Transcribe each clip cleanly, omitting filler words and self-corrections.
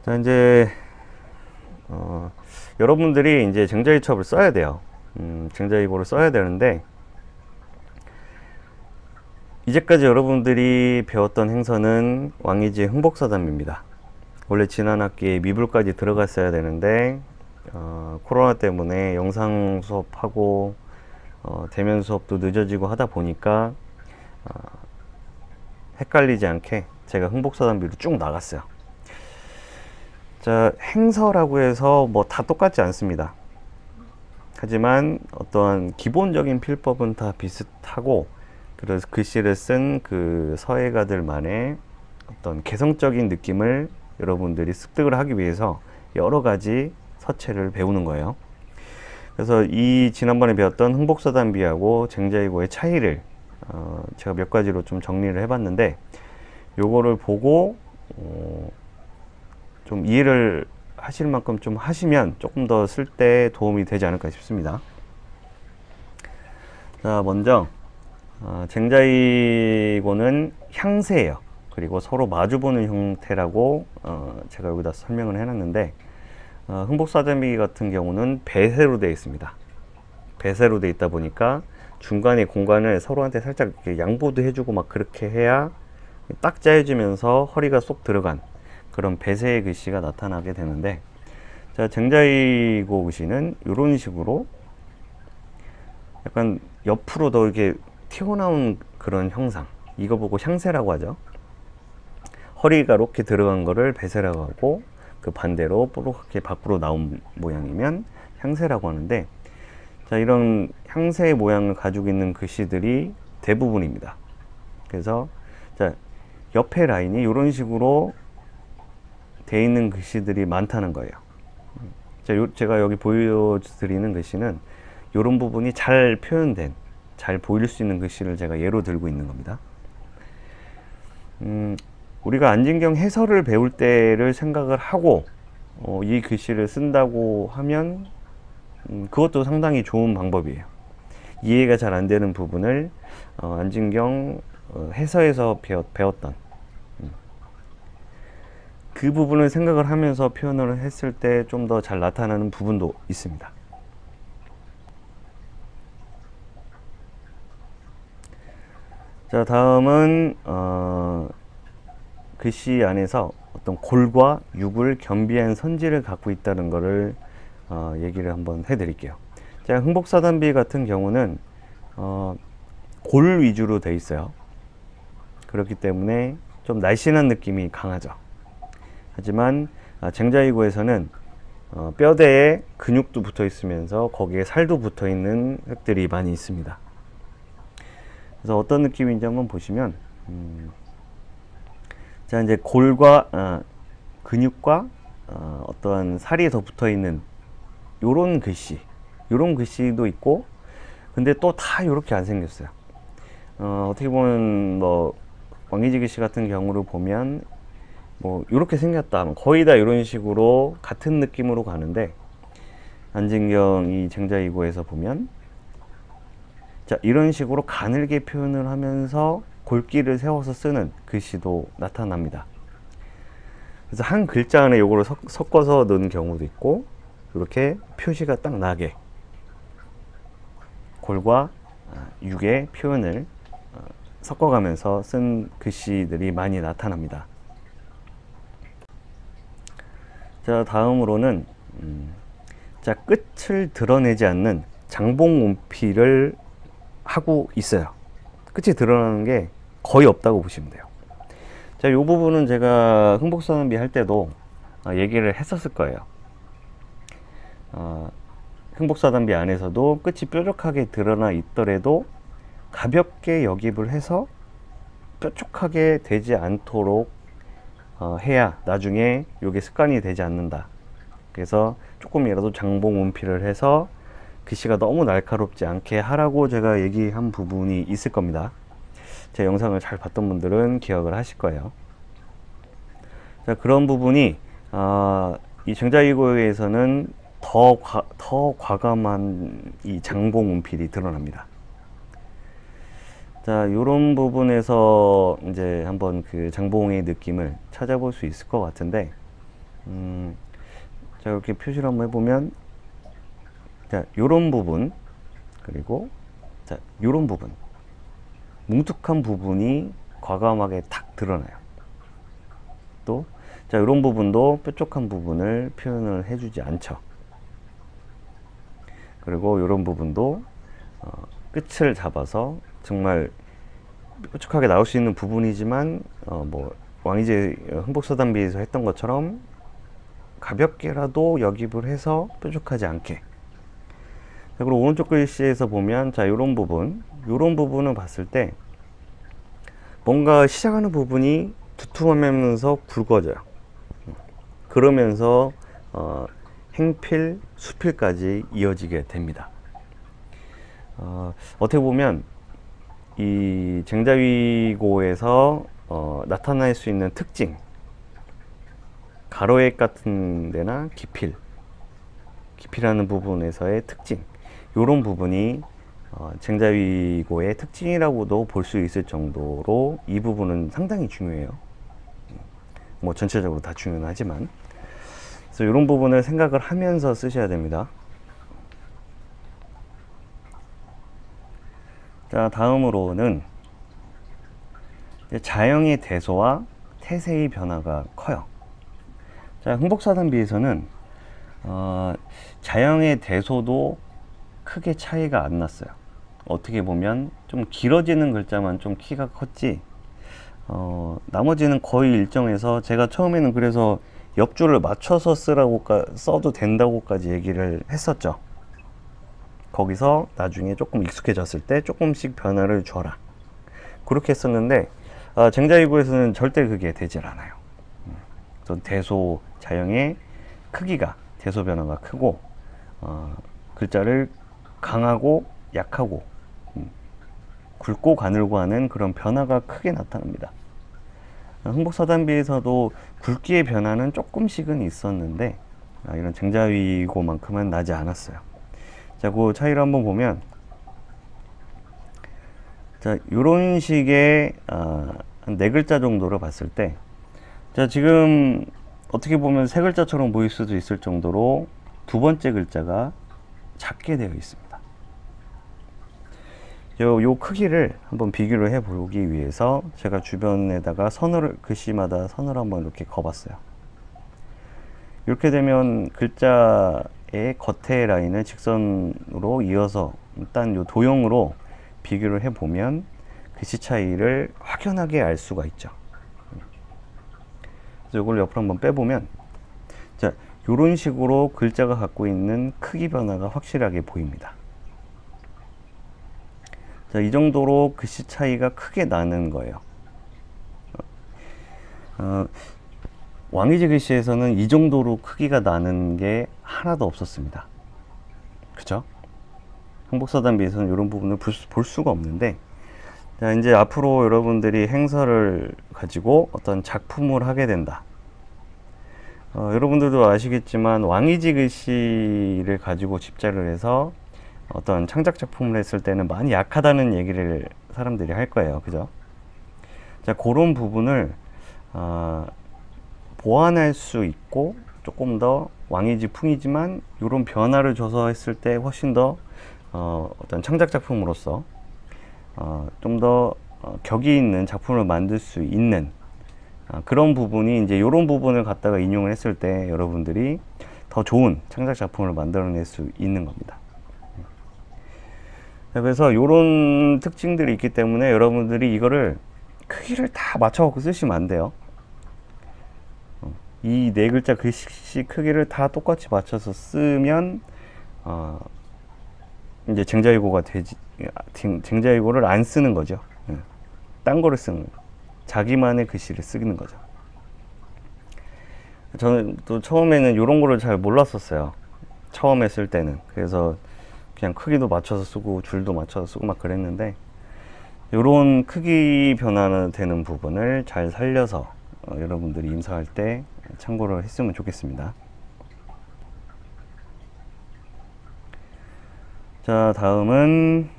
자, 이제 여러분들이 이제 쟁자위첩을 써야 돼요. 쟁자위고를 써야 되는데, 이제까지 여러분들이 배웠던 행서는 왕이지 흥복사담입니다. 원래 지난 학기에 미불까지 들어갔어야 되는데 코로나 때문에 영상 수업하고 대면 수업도 늦어지고 하다 보니까 헷갈리지 않게 제가 흥복사담비로 쭉 나갔어요. 자, 행서라고 해서 뭐 다 똑같지 않습니다. 하지만 어떠한 기본적인 필법은 다 비슷하고, 그래서 글씨를 쓴 그 서예가들만의 어떤 개성적인 느낌을 여러분들이 습득을 하기 위해서 여러 가지 서체를 배우는 거예요. 그래서 이 지난번에 배웠던 흥복사담비하고 쟁자위고의 차이를 제가 몇 가지로 좀 정리를 해봤는데, 요거를 보고 좀 이해를 하실 만큼 좀 하시면 조금 더 쓸 때 도움이 되지 않을까 싶습니다. 자, 먼저 쟁자위고는 향세예요. 그리고 서로 마주보는 형태라고 제가 여기다 설명을 해놨는데, 흥복사담비 같은 경우는 배세로 되어 있습니다. 배세로 되어 있다 보니까 중간에 공간을 서로한테 살짝 이렇게 양보도 해주고 막 그렇게 해야 딱 짜여지면서 허리가 쏙 들어간 그런 배세의 글씨가 나타나게 되는데, 자, 쟁자위고 글씨는 이런 식으로 약간 옆으로 더 이렇게 튀어나온 그런 형상, 이거 보고 향세라고 하죠. 허리가 이렇게 들어간 거를 배세라고 하고, 그 반대로 뽀록하게 밖으로 나온 모양이면 향세라고 하는데, 자, 이런 향세의 모양을 가지고 있는 글씨들이 대부분입니다. 그래서 자, 옆에 라인이 이런 식으로 돼 있는 글씨들이 많다는 거예요. 자, 제가 여기 보여드리는 글씨는 이런 부분이 잘 표현된, 잘 보일 수 있는 글씨를 제가 예로 들고 있는 겁니다. 우리가 안진경 해설을 배울 때를 생각을 하고 이 글씨를 쓴다고 하면 그것도 상당히 좋은 방법이에요. 이해가 잘 안 되는 부분을 안진경 해서에서 배웠던 그 부분을 생각을 하면서 표현을 했을 때 좀 더 잘 나타나는 부분도 있습니다. 자, 다음은 글씨 안에서 어떤 골과 육을 겸비한 선지를 갖고 있다는 것을 얘기를 한번 해드릴게요. 자, 흥복사담비 같은 경우는 골 위주로 되어 있어요. 그렇기 때문에 좀 날씬한 느낌이 강하죠. 하지만 쟁자위고에서는 뼈대에 근육도 붙어 있으면서 거기에 살도 붙어 있는 획들이 많이 있습니다. 그래서 어떤 느낌인지 한번 보시면, 자, 이제 골과 근육과 어떠한 살이 더 붙어 있는 요런 글씨, 요런 글씨도 있고, 근데 또 다 요렇게 안 생겼어요. 어떻게 보면 뭐 왕이지 글씨 같은 경우를 보면 뭐 이렇게 생겼다, 거의 다 이런 식으로 같은 느낌으로 가는데, 안진경 이 쟁자위고에서 보면 자, 이런 식으로 가늘게 표현을 하면서 골기를 세워서 쓰는 글씨도 나타납니다. 그래서 한 글자 안에 요거를 섞어서 넣은 경우도 있고, 이렇게 표시가 딱 나게 골과 육의 표현을 섞어가면서 쓴 글씨들이 많이 나타납니다. 자, 다음으로는 자, 끝을 드러내지 않는 장봉운필을 하고 있어요. 끝이 드러나는 게 거의 없다고 보시면 돼요. 자, 이 부분은 제가 흥복사담비 할 때도 얘기를 했었을 거예요. 흥복사담비 안에서도 끝이 뾰족하게 드러나 있더라도 가볍게 역입을 해서 뾰족하게 되지 않도록 해야 나중에 이게 습관이 되지 않는다. 그래서 조금이라도 장봉운필을 해서 글씨가 너무 날카롭지 않게 하라고 제가 얘기한 부분이 있을 겁니다. 제 영상을 잘 봤던 분들은 기억을 하실 거예요. 자, 그런 부분이 이 쟁자위고에서는 더 과감한 이 장봉운필이 드러납니다. 자, 이런 부분에서 이제 한번 그 장봉의 느낌을 찾아볼 수 있을 것 같은데, 자, 이렇게 표시를 한번 해보면, 자, 요런 부분, 그리고, 자, 요런 부분. 뭉툭한 부분이 과감하게 탁 드러나요. 또, 자, 요런 부분도 뾰족한 부분을 표현을 해주지 않죠. 그리고 요런 부분도, 끝을 잡아서 정말 뾰족하게 나올 수 있는 부분이지만, 뭐, 왕이제 흥복서단비에서 했던 것처럼 가볍게라도 여깁을 해서 뾰족하지 않게. 그리고 오른쪽 글씨에서 보면, 자, 요런 부분을 봤을 때 뭔가 시작하는 부분이 두툼하면서 굵어져요. 그러면서 행필, 수필까지 이어지게 됩니다. 어떻게 보면 이 쟁자위고에서 나타날 수 있는 특징, 가로액 같은 데나 기필하는 부분에서의 특징, 이런 부분이 쟁자위고의 특징이라고도 볼 수 있을 정도로 이 부분은 상당히 중요해요. 뭐 전체적으로 다 중요하지만, 그래서 이런 부분을 생각을 하면서 쓰셔야 됩니다. 자, 다음으로는 자형의 대소와 태세의 변화가 커요. 자, 흥복사단비에서는 자형의 대소도 크게 차이가 안 났어요. 어떻게 보면 좀 길어지는 글자만 좀 키가 컸지, 나머지는 거의 일정해서, 제가 처음에는 그래서 옆줄을 맞춰서 써도 된다고까지 얘기를 했었죠. 거기서 나중에 조금 익숙해졌을 때 조금씩 변화를 줘라, 그렇게 했었는데, 쟁자위고에서는 절대 그게 되질 않아요. 대소 자형의 크기가, 대소 변화가 크고, 글자를 강하고 약하고 굵고 가늘고 하는 그런 변화가 크게 나타납니다. 흥복서단비에서도 굵기의 변화는 조금씩은 있었는데, 이런 쟁자위고만큼은 나지 않았어요. 자, 그 차이를 한번 보면, 자, 요런 식의 한 4글자 정도를 봤을 때, 자, 지금 어떻게 보면 3글자처럼 보일 수도 있을 정도로 두 번째 글자가 작게 되어 있습니다. 요 크기를 한번 비교를 해 보기 위해서 제가 주변에다가 글씨마다 선을 한번 이렇게 그어봤어요. 이렇게 되면 글자의 겉에 라인을 직선으로 이어서 일단 요 도형으로 비교를 해 보면 글씨 차이를 확연하게 알 수가 있죠. 그래서 이걸 옆으로 한번 빼보면, 자, 요런 식으로 글자가 갖고 있는 크기 변화가 확실하게 보입니다. 자, 이 정도로 글씨 차이가 크게 나는 거예요. 왕이제 글씨에서는 이 정도로 크기가 나는 게 하나도 없었습니다. 그죠? 흥복서단비에서는 이런 부분을 볼 수가 없는데, 자, 이제 앞으로 여러분들이 행서를 가지고 어떤 작품을 하게 된다. 여러분들도 아시겠지만 왕이지 글씨를 가지고 집자를 해서 어떤 창작 작품을 했을 때는 많이 약하다는 얘기를 사람들이 할 거예요. 그죠? 자, 그런 부분을 보완할 수 있고, 조금 더 왕이지 풍이지만 이런 변화를 줘서 했을 때 훨씬 더 어떤 창작 작품으로서 좀 더 격이 있는 작품을 만들 수 있는 그런 부분이, 이제 이런 부분을 갖다가 인용을 했을 때 여러분들이 더 좋은 창작 작품을 만들어낼 수 있는 겁니다. 그래서 이런 특징들이 있기 때문에 여러분들이 이거를 크기를 다 맞춰갖고 쓰시면 안 돼요. 이 4글자 글씨 크기를 다 똑같이 맞춰서 쓰면 이제 쟁자위고가 되지, 쟁자위고를 안 쓰는 거죠. 딴 거를 쓰는 거예요. 자기만의 글씨를 쓰는 거죠. 저는 또 처음에는 이런 거를 잘 몰랐었어요. 처음 했을 때는. 그래서 그냥 크기도 맞춰서 쓰고 줄도 맞춰서 쓰고 막 그랬는데, 이런 크기 변화는 되는 부분을 잘 살려서 여러분들이 임사할 때 참고를 했으면 좋겠습니다. 자, 다음은,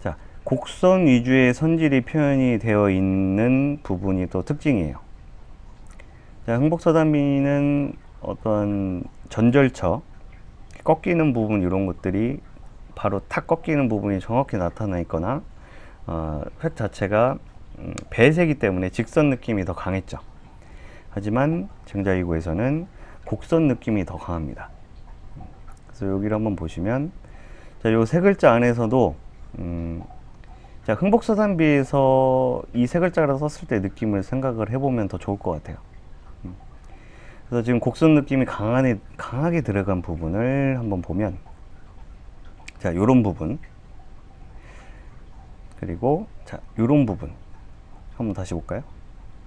자, 곡선 위주의 선질이 표현이 되어 있는 부분이 또 특징이에요. 자, 흥복사단비는 어떤 전절처, 꺾이는 부분 이런 것들이 바로 탁 꺾이는 부분이 정확히 나타나 있거나 획 자체가 배세기 때문에 직선 느낌이 더 강했죠. 하지만 쟁자이고에서는 곡선 느낌이 더 강합니다. 그래서 여기를 한번 보시면, 자, 요 세 글자 안에서도 자, 흥복사단비에서 이 세 글자를 썼을 때 느낌을 생각을 해보면 더 좋을 것 같아요. 그래서 지금 곡선 느낌이 강하게 들어간 부분을 한번 보면, 자, 요런 부분, 그리고 자, 요런 부분 한번 다시 볼까요?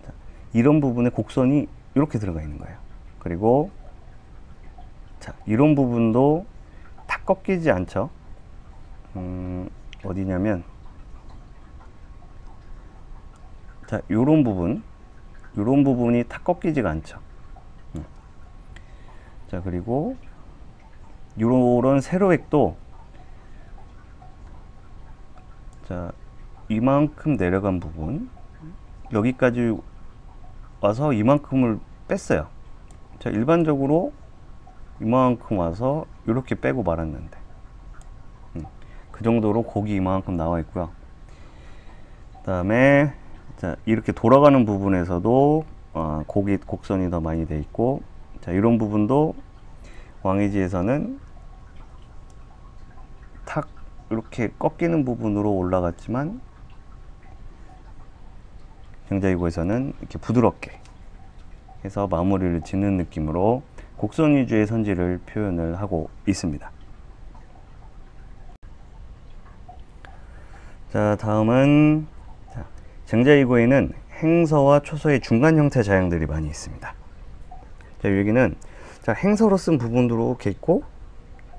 자, 이런 부분에 곡선이 이렇게 들어가 있는 거예요. 그리고 자, 이런 부분도 탁 꺾이지 않죠. 어디냐면, 자, 요런 부분이 탁 꺾이지가 않죠. 자, 그리고 요런 세로획도, 자, 이만큼 내려간 부분, 여기까지 와서 이만큼을 뺐어요. 자, 일반적으로 이만큼 와서 이렇게 빼고 말았는데, 그 정도로 곡이 이만큼 나와 있고요. 그 다음에 자, 이렇게 돌아가는 부분에서도 곡선이 더 많이 돼 있고, 자, 이런 부분도 왕의지에서는 탁 이렇게 꺾이는 부분으로 올라갔지만, 쟁자이고에서는 이렇게 부드럽게 해서 마무리를 짓는 느낌으로 곡선 위주의 선지를 표현을 하고 있습니다. 자, 다음은 쟁자이고에는 행서와 초서의 중간 형태 자양들이 많이 있습니다. 자, 여기는 자, 행서로 쓴 부분도 이렇게 있고,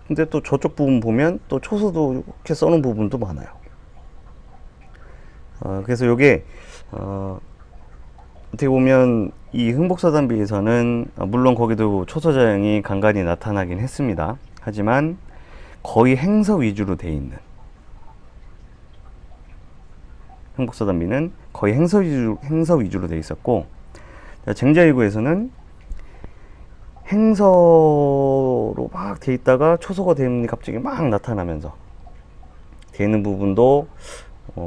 근데 또 저쪽 부분 보면 또 초서도 이렇게 써놓은 부분도 많아요. 그래서 요게 어떻게 보면 이 흥복사단비에서는 물론 거기도 초서 자양이 간간히 나타나긴 했습니다. 하지만 거의 행서 위주로 돼 있는, 흥복사단비는 거의 행서 위주로 돼 있었고, 쟁자이고에서는 행서로 막 돼 있다가 초서가 되는 갑자기 막 나타나면서 되는 부분도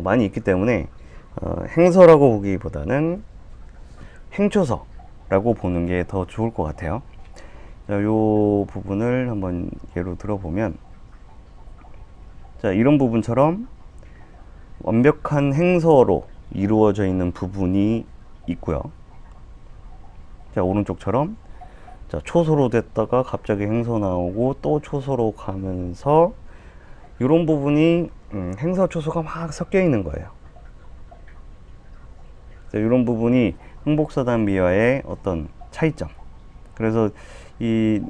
많이 있기 때문에 행서라고 보기보다는 행초서라고 보는 게 더 좋을 것 같아요. 자, 요 부분을 한번 예로 들어보면, 자, 이런 부분처럼 완벽한 행서로 이루어져 있는 부분이 있고요. 자, 오른쪽처럼 자, 초소로 됐다가 갑자기 행서 나오고 또 초소로 가면서 이런 부분이 행서 초소가 막 섞여 있는 거예요. 자, 이런 부분이 흥복사단비와의 어떤 차이점. 그래서 이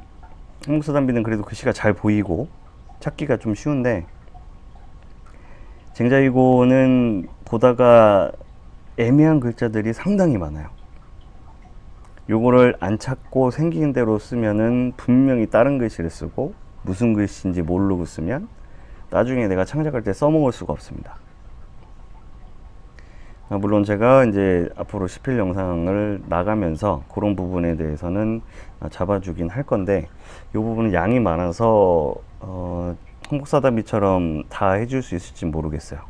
흥복사단비는 그래도 글씨가 잘 보이고 찾기가 좀 쉬운데, 쟁자이고는 보다가 애매한 글자들이 상당히 많아요. 요거를 안 찾고 생긴 대로 쓰면은 분명히 다른 글씨를 쓰고, 무슨 글씨인지 모르고 쓰면 나중에 내가 창작할 때 써먹을 수가 없습니다. 물론 제가 이제 앞으로 10일 영상을 나가면서 그런 부분에 대해서는 잡아주긴 할 건데, 이 부분은 양이 많아서 흥복사단비처럼 다 해줄 수 있을지 모르겠어요.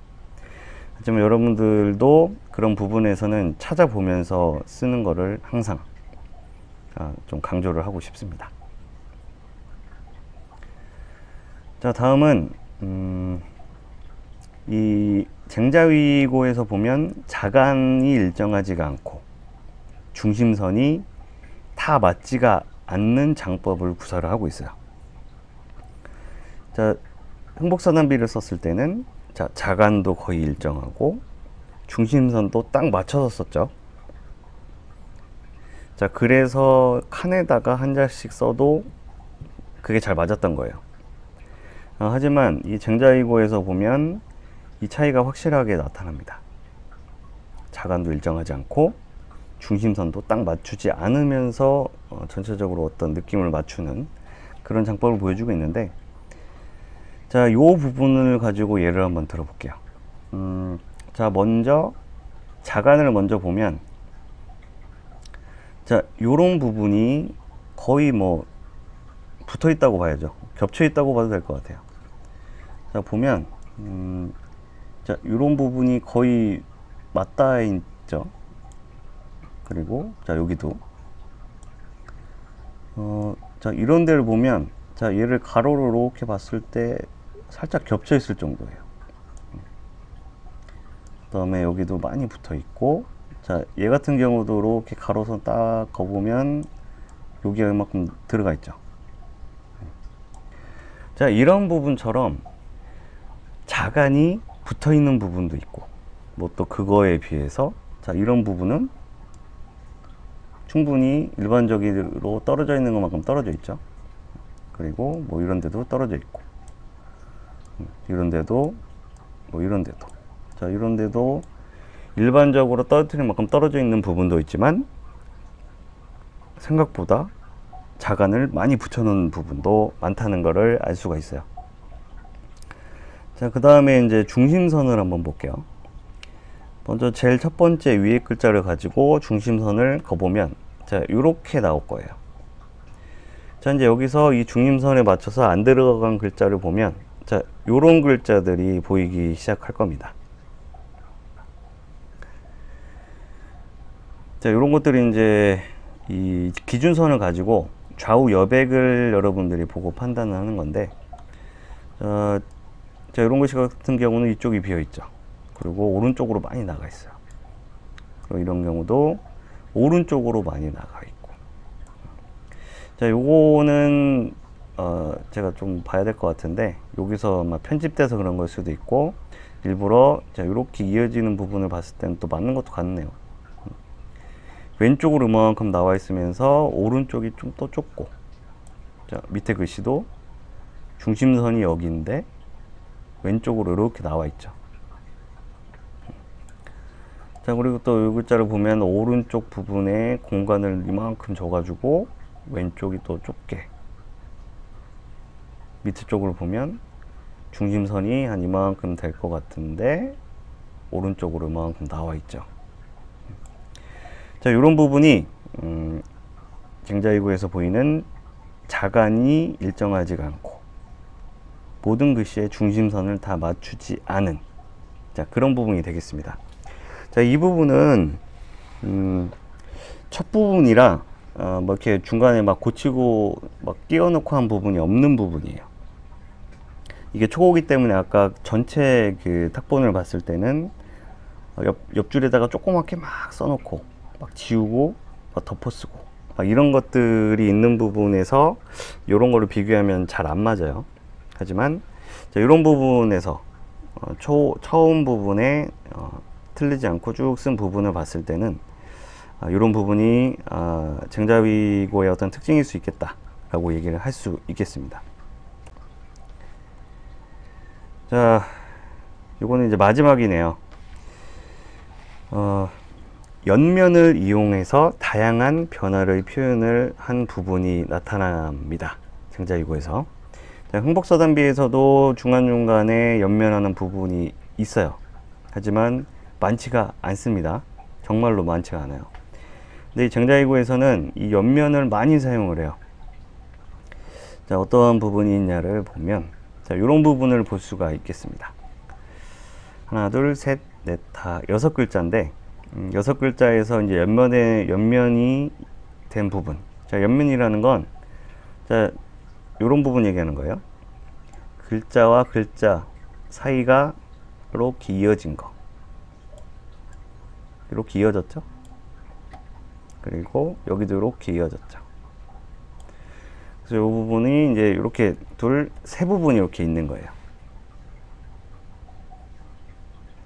하지만 여러분들도 그런 부분에서는 찾아보면서 쓰는 거를 항상 좀 강조를 하고 싶습니다. 자, 다음은 이 쟁자위고에서 보면 자간이 일정하지가 않고 중심선이 다 맞지가 않는 장법을 구사를 하고 있어요. 자, 흥복사단비를 썼을 때는 자, 자간도 거의 일정하고 중심선도 딱 맞춰서 썼죠. 자, 그래서 칸에다가 한 자씩 써도 그게 잘 맞았던 거예요. 하지만 이 쟁자이고에서 보면 이 차이가 확실하게 나타납니다. 자간도 일정하지 않고 중심선도 딱 맞추지 않으면서 전체적으로 어떤 느낌을 맞추는 그런 장법을 보여주고 있는데, 자, 요 부분을 가지고 예를 한번 들어볼게요. 자, 먼저 자간을 먼저 보면, 자, 요런 부분이 거의 뭐 붙어 있다고 봐야죠. 겹쳐 있다고 봐도 될 것 같아요. 자, 보면 자, 요런 부분이 거의 맞닿아 있죠. 그리고 자, 여기도 자, 이런 데를 보면, 자, 얘를 가로로 이렇게 봤을 때 살짝 겹쳐 있을 정도예요. 그 다음에 여기도 많이 붙어 있고, 자, 얘 같은 경우도 이렇게 가로선 딱 거보면 여기가 이만큼 들어가 있죠. 자, 이런 부분처럼 자간이 붙어 있는 부분도 있고, 뭐 또 그거에 비해서, 자, 이런 부분은 충분히 일반적으로 떨어져 있는 것만큼 떨어져 있죠. 그리고 뭐 이런 데도 떨어져 있고, 이런 데도, 뭐 이런 데도, 자, 이런 데도 일반적으로 떨어뜨린 만큼 떨어져 있는 부분도 있지만 생각보다 자간을 많이 붙여놓은 부분도 많다는 것을 알 수가 있어요. 자, 그 다음에 이제 중심선을 한번 볼게요. 먼저 제일 첫 번째 위에 글자를 가지고 중심선을 그어보면, 자, 요렇게 나올 거예요. 자, 이제 여기서 이 중심선에 맞춰서 안 들어간 글자를 보면, 자, 요런 글자들이 보이기 시작할 겁니다. 자, 요런 것들이 이제 이 기준선을 가지고 좌우 여백을 여러분들이 보고 판단을 하는 건데, 자, 이런 것이 같은 경우는 이쪽이 비어 있죠. 그리고 오른쪽으로 많이 나가 있어요. 그리고 이런 경우도 오른쪽으로 많이 나가 있고. 자, 요거는 제가 좀 봐야 될 것 같은데, 여기서 막 편집돼서 그런 걸 수도 있고, 일부러 자, 이렇게 이어지는 부분을 봤을 때는 또 맞는 것도 같네요. 왼쪽으로 이만큼 나와 있으면서 오른쪽이 좀 더 좁고, 자, 밑에 글씨도 중심선이 여기인데 왼쪽으로 이렇게 나와 있죠. 자, 그리고 또 이 글자를 보면 오른쪽 부분에 공간을 이만큼 줘가지고 왼쪽이 또 좁게, 밑에 쪽으로 보면 중심선이 한 이만큼 될 것 같은데 오른쪽으로 이만큼 나와 있죠. 자, 이런 부분이 쟁자위구에서 보이는 자간이 일정하지가 않고 모든 글씨의 중심선을 다 맞추지 않은, 자, 그런 부분이 되겠습니다. 자, 이 부분은 첫 부분이라 뭐 이렇게 중간에 막 고치고 막 띄워놓고 한 부분이 없는 부분이에요. 이게 초고기 때문에 아까 전체 그 탁본을 봤을 때는 옆줄에다가 조그맣게 막 써놓고 막 지우고 막 덮어쓰고 막 이런 것들이 있는 부분에서 이런 거를 비교하면 잘 안 맞아요. 하지만 자, 이런 부분에서 처음 부분에 틀리지 않고 쭉 쓴 부분을 봤을 때는 이런 부분이 쟁자위고의 어떤 특징일 수 있겠다 라고 얘기를 할 수 있겠습니다. 자, 요거는 이제 마지막이네요. 연면을 이용해서 다양한 변화를 표현을 한 부분이 나타납니다. 쟁자위고에서. 흥복사단비에서도 중간중간에 연면하는 부분이 있어요. 하지만 많지가 않습니다. 정말로 많지가 않아요. 근데 이 쟁자위고에서는 이 연면을 많이 사용을 해요. 자, 어떠한 부분이 있냐를 보면, 자, 이런 부분을 볼 수가 있겠습니다. 하나, 둘, 셋, 넷, 다 6글자인데 6글자에서 이제 연면이 된 부분. 자, 연면이라는 건, 자, 요런 부분 얘기하는 거예요. 글자와 글자 사이가 이렇게 이어진 거. 이렇게 이어졌죠? 그리고 여기도 이렇게 이어졌죠. 그래서 이 부분이 이제 이렇게 세 부분이 이렇게 있는 거예요.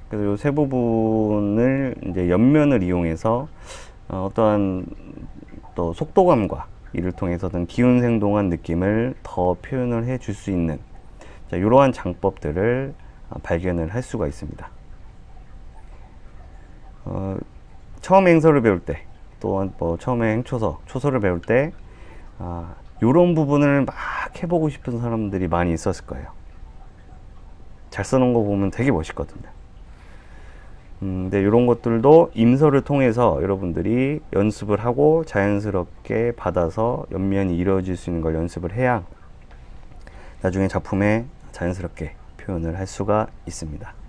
그래서 이 세 부분을 이제 연면을 이용해서 어떠한 또 속도감과 이를 통해서 어떤 기운생동한 느낌을 더 표현을 해 줄 수 있는, 자, 이러한 장법들을 발견을 할 수가 있습니다. 처음 행서를 배울 때, 또한 뭐 처음에 행초서, 초서를 배울 때 이런 부분을 막 해보고 싶은 사람들이 많이 있었을 거예요. 잘 써놓은 거 보면 되게 멋있거든요. 근데 이런 것들도 임서를 통해서 여러분들이 연습을 하고 자연스럽게 받아서 연면이 이루어질 수 있는 걸 연습을 해야 나중에 작품에 자연스럽게 표현을 할 수가 있습니다.